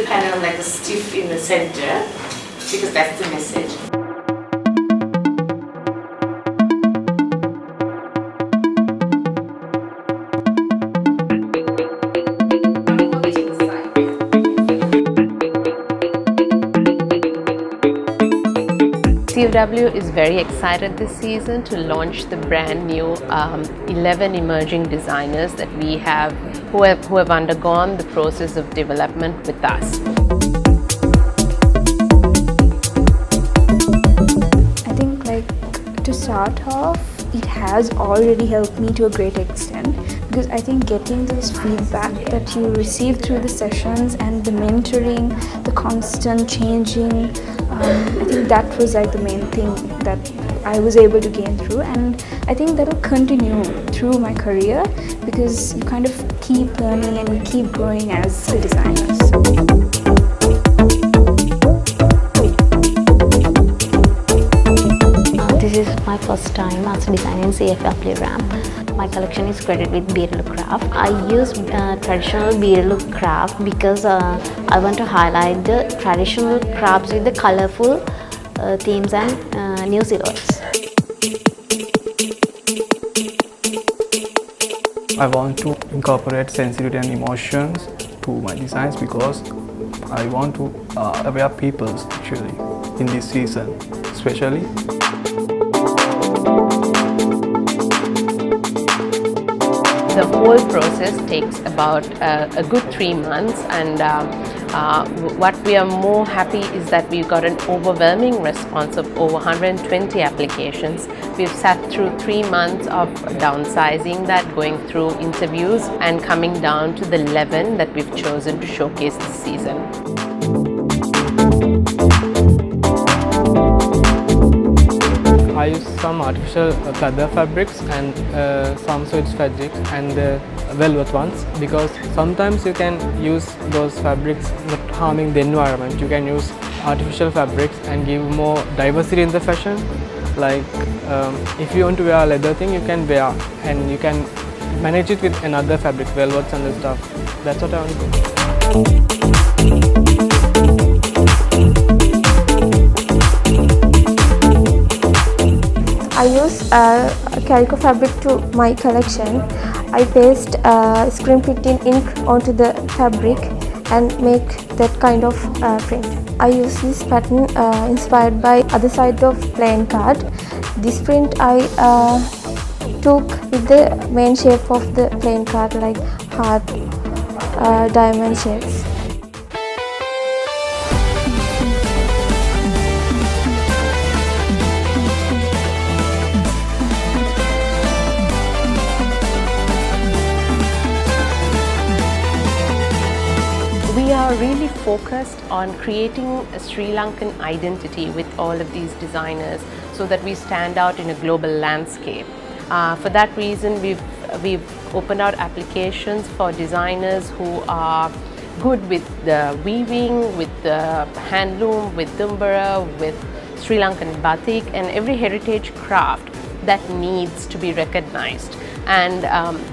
kind of like a stiff in the center because that's the message. CFW is very excited this season to launch the brand new 11 emerging designers that we have who have undergone the process of development with us. I think to start off, it has already helped me to a great extent, because I think getting this feedback that you receive through the sessions and the mentoring, the constant changing, I think that was the main thing that I was able to gain through, and I think that will continue through my career because you kind of keep learning and keep growing as a designer. This is my first time as designing CFW RAM. My collection is credited with beaded craft. I use traditional beaded craft because I want to highlight the traditional crafts with the colorful themes and new silhouettes. I want to incorporate sensitivity and emotions to my designs because I want to aware people actually in this season, especially. The whole process takes about a good 3 months, and what we are more happy is that we've got an overwhelming response of over 120 applications. We've sat through 3 months of downsizing that, going through interviews and coming down to the 11 that we've chosen to showcase this season. I use some artificial leather fabrics and some switch fabrics and velvet ones, because sometimes you can use those fabrics not harming the environment. You can use artificial fabrics and give more diversity in the fashion. Like if you want to wear a leather thing, you can wear, and you can manage it with another fabric, velvets and stuff. That's what I want to do. I use calico fabric to my collection. I paste screen printing ink onto the fabric and make that kind of print. I use this pattern inspired by other side of plain card. This print I took with the main shape of the plain card, like heart, diamond shapes. We are really focused on creating a Sri Lankan identity with all of these designers so that we stand out in a global landscape. For that reason, we've opened out applications for designers who are good with the weaving, with the handloom, with dumbara, with Sri Lankan batik, and every heritage craft that needs to be recognized. And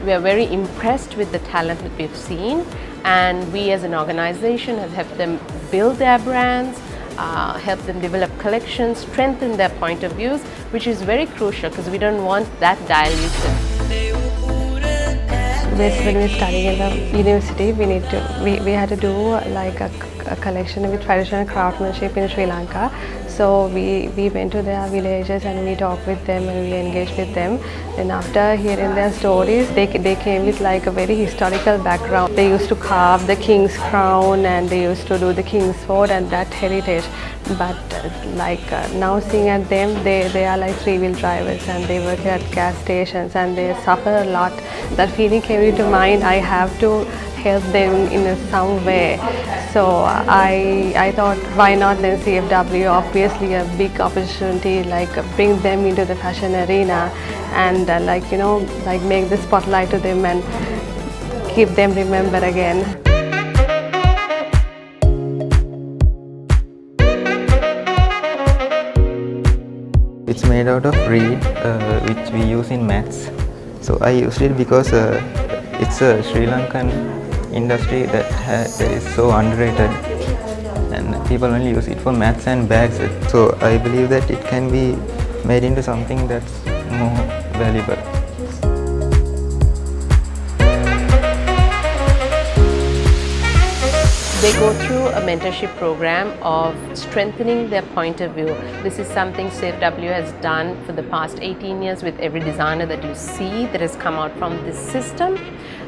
we are very impressed with the talent that we've seen, and we as an organization have helped them build their brands, help them develop collections, strengthen their point of views, which is very crucial because we don't want that diluted. When we studying in the university, we had to do like a collection with traditional craftsmanship in Sri Lanka. So we went to their villages and we talked with them and we engaged with them. And after hearing their stories, they came with like a very historical background. They used to carve the king's crown and they used to do the king's sword and that heritage. But now seeing at them, they are like three-wheel drivers and they work at gas stations and they suffer a lot. That feeling came into mind. I have to help them in some way. So I thought, why not then CFW? Obviously a big opportunity, like bring them into the fashion arena and make the spotlight to them and keep them remember again. It's made out of reed, which we use in maths. So I used it because it's a Sri Lankan industry that is so underrated, and people only use it for mats and bags. So I believe that it can be made into something that's more valuable. They go through a mentorship program of strengthening their point of view. This is something CFW has done for the past 18 years with every designer that you see that has come out from this system.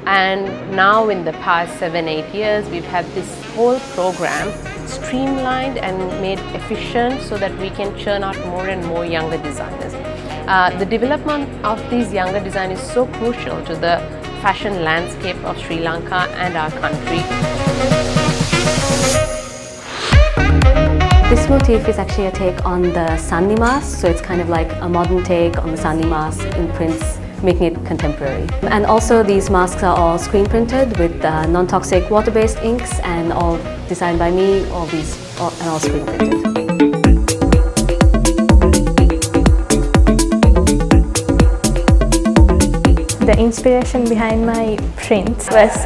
And now in the past 7-8 years, we've had this whole program streamlined and made efficient so that we can churn out more and more younger designers. The development of these younger designers is so crucial to the fashion landscape of Sri Lanka and our country. This motif is actually a take on the Sandi mask, so it's kind of like a modern take on the Sandi mask in prints, making it contemporary. And also these masks are all screen printed with non-toxic water-based inks, and all designed by me, and all screen printed. The inspiration behind my prints was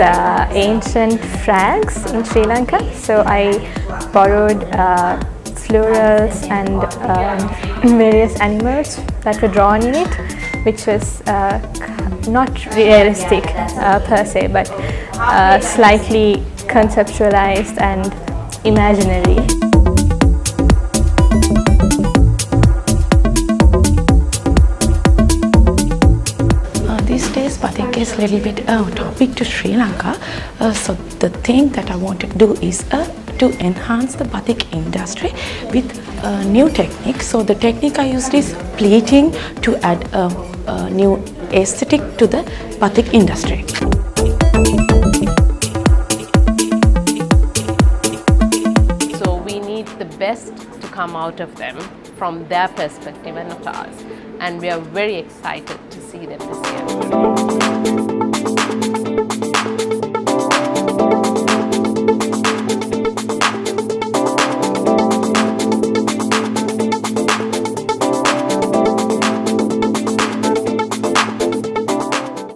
ancient flags in Sri Lanka. So I borrowed florals and various animals that were drawn in it, which was not realistic per se, but slightly conceptualized and imaginary. These days batik is a little bit topic to Sri Lanka, so the thing that I want to do is to enhance the batik industry with new techniques. So the technique I used is pleating to add a new aesthetic to the batik industry. So we need the best to come out of them from their perspective and not ours. And we are very excited to see them this year.